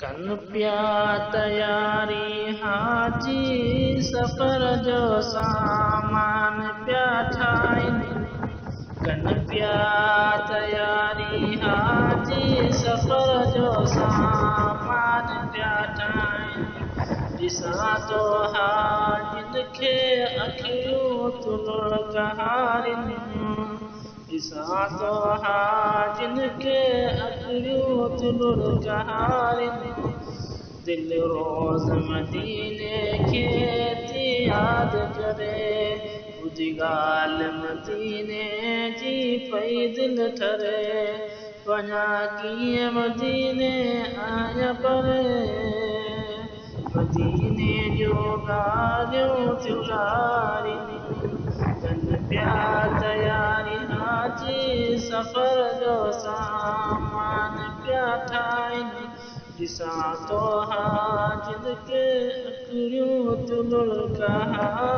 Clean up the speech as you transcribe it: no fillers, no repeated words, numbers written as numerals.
कन पिया तयारी हाजी सफ़र जो सामान पिया ठाहिनि कन पिया तयारी हाजी सफ़र जो सामान पिया ठाहिनि ॾिसां थो हाजिन खे अखियूं तुलुर कहारिनि ॾिसां थो हाजिन खे अखियूं तुलुर कहारिनि दिल रोज़ मदीने खे थी यादि करे ॿुधी ॻाल्हि मदीने जी पई दिल ठरे वञा कीअं मदीने आहियां परे मदीने जो ॻाल्हियूं थियूं लारिनि कन पिया तयारी हाजी सफ़र जो सामान पिया ठाहिनि ॾिसां थो हाजिन खे अखियूं तुलुर कहारिनि